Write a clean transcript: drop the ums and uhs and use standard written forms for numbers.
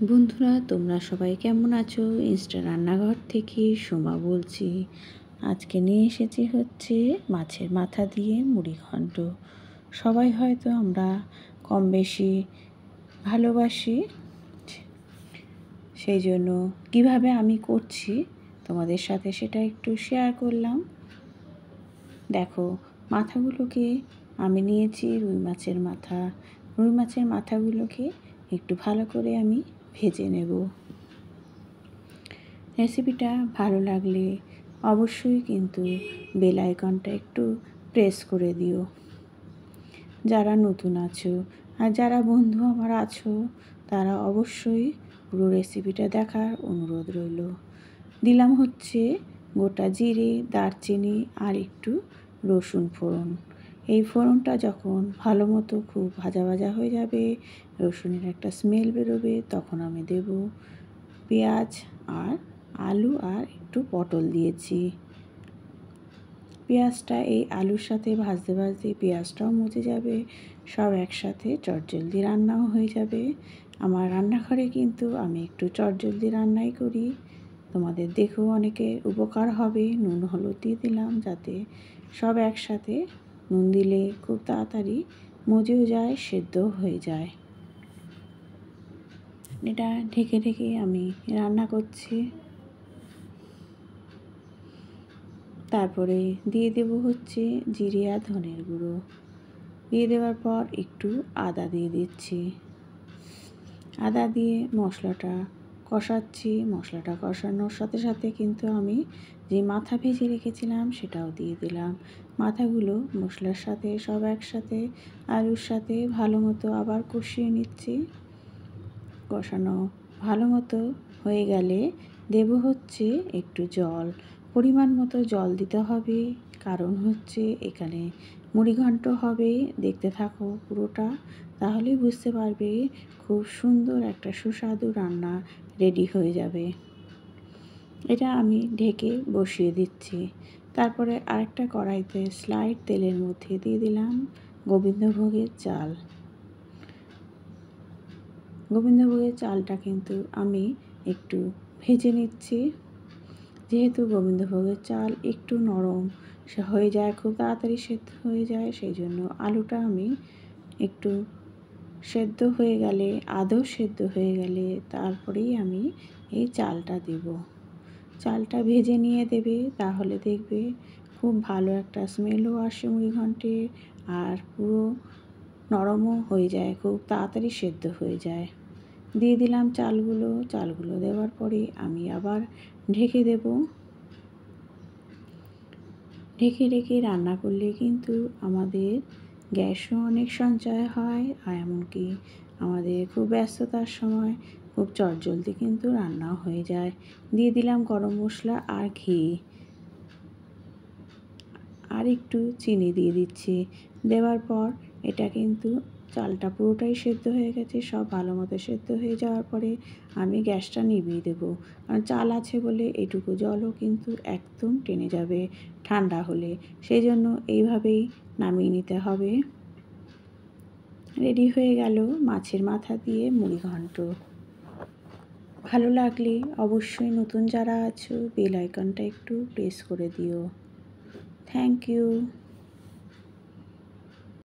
বন্ধুরা, তোমরা সবাই কেমন আছো? ইনস্টা রান্নাঘর থেকে সোমা বলছি। আজকে নিয়ে এসেছি হচ্ছে মাছের মাথা দিয়ে মুড়ি ঘন্ট। সবাই হয়তো আমরা কম বেশি ভালোবাসি, সেই জন্য কীভাবে আমি করছি তোমাদের সাথে সেটা একটু শেয়ার করলাম। দেখো, মাথাগুলোকে আমি নিয়েছি রুই মাছের মাথা। রুই মাছের মাথাগুলোকে একটু ভালো করে আমি ভেজে নেব। রেসিপিটা ভালো লাগলে অবশ্যই কিন্তু বেল আইকনটা একটু প্রেস করে দিও। যারা নতুন আছো আর যারা বন্ধু আমার আছো তারা অবশ্যই পুরো রেসিপিটা দেখার অনুরোধ রইল। দিলাম হচ্ছে গোটা জিরে, দারচিনি আর একটু রসুন ফোড়ন। এই ফোড়নটা যখন ভালো মতো খুব ভাজা ভাজা হয়ে যাবে, রসুনের একটা স্মেল বেরোবে, তখন আমি দেব পেঁয়াজ আর আলু আর একটু পটল দিয়েছি। পেঁয়াজটা এই আলুর সাথে ভাজতে ভাজতে পেঁয়াজটাও মুছে যাবে, সব একসাথে চটজলদি রান্নাও হয়ে যাবে। আমার রান্নাঘরে কিন্তু আমি একটু চটজলদি রান্নাই করি, তোমাদের দেখেও অনেকে উপকার হবে। নুন হলুদ দিয়ে দিলাম যাতে সব একসাথে, নুন দিলে খুব তাড়াতাড়ি মজেও যায়, সেদ্ধও হয়ে যায়। এটা ঢেকে ঢেকে আমি রান্না করছি। তারপরে দিয়ে দেব হচ্ছে জিরে আর ধনের গুঁড়ো। দিয়ে দেওয়ার পর একটু আদা দিয়ে দিচ্ছি। আদা দিয়ে মশলাটা কষাচ্ছি। মশলাটা কষানোর সাথে সাথে কিন্তু আমি যে মাথা ভেজে রেখেছিলাম সেটাও দিয়ে দিলাম। মাথাগুলো মশলার সাথে সব একসাথে আলুর সাথে ভালো মতো আবার কষিয়ে নিচ্ছি। কষানো ভালো মতো হয়ে গেলে দেব হচ্ছে একটু জল। পরিমাণ মতো জল দিতে হবে, কারণ হচ্ছে এখানে মুড়িঘণ্ট হবে। দেখতে থাকো পুরোটা, তাহলেই বুঝতে পারবে খুব সুন্দর একটা সুস্বাদু রান্না রেডি হয়ে যাবে। এটা আমি ঢেকে বসিয়ে দিচ্ছি। তারপরে আরেকটা কড়াইতে স্লাইড তেলের মধ্যে দিয়ে দিলাম গোবিন্দভোগের চাল। গোবিন্দভোগের চালটা কিন্তু আমি একটু ভেজে নিচ্ছি। যেহেতু গোবিন্দভোগের চাল একটু নরম হয়ে যায়, খুব তাড়াতাড়ি সেদ্ধ হয়ে যায়, সেই জন্য আলুটা আমি একটু সেদ্ধ হয়ে গেলে, আদৌ সেদ্ধ হয়ে গেলে তারপরেই আমি এই চালটা দেব। চালটা ভেজে নিয়ে দেবে, তাহলে দেখবে খুব ভালো একটা স্মেলও আসে মুড়িঘণ্টে, আর পুরো নরমও হয়ে যায়, খুব তাড়াতাড়ি সেদ্ধ হয়ে যায়। দিয়ে দিলাম চালগুলো দেওয়ার পরে আমি আবার ঢেকে দেব। ঢেকে ঢেকে রান্না করলে কিন্তু আমাদের গ্যাসও অনেক সঞ্চয় হয়, আর এমনকি আমাদের খুব ব্যস্ততার সময় খুব চটজলদি কিন্তু রান্নাও হয়ে যায়। দিয়ে দিলাম গরম মশলা আর ঘি, আর একটু চিনি দিয়ে দিচ্ছি। দেওয়ার পর এটা কিন্তু চালটা পুরোটাই সেদ্ধ হয়ে গেছে। সব ভালো মতো সেদ্ধ হয়ে যাওয়ার পরে আমি গ্যাসটা নিভিয়ে দেবো, কারণ চাল আছে বলে এটুকু জলও কিন্তু একদম টেনে যাবে ঠান্ডা হলে। সেই জন্য এইভাবেই নামিয়ে নিতে হবে। রেডি হয়ে গেল মাছের মাথা দিয়ে মুড়িঘণ্ট। ভালো লাগলে অবশ্যই নতুন যারা আছো বেল আইকনটা একটু প্রেস করে দিও। Thank you.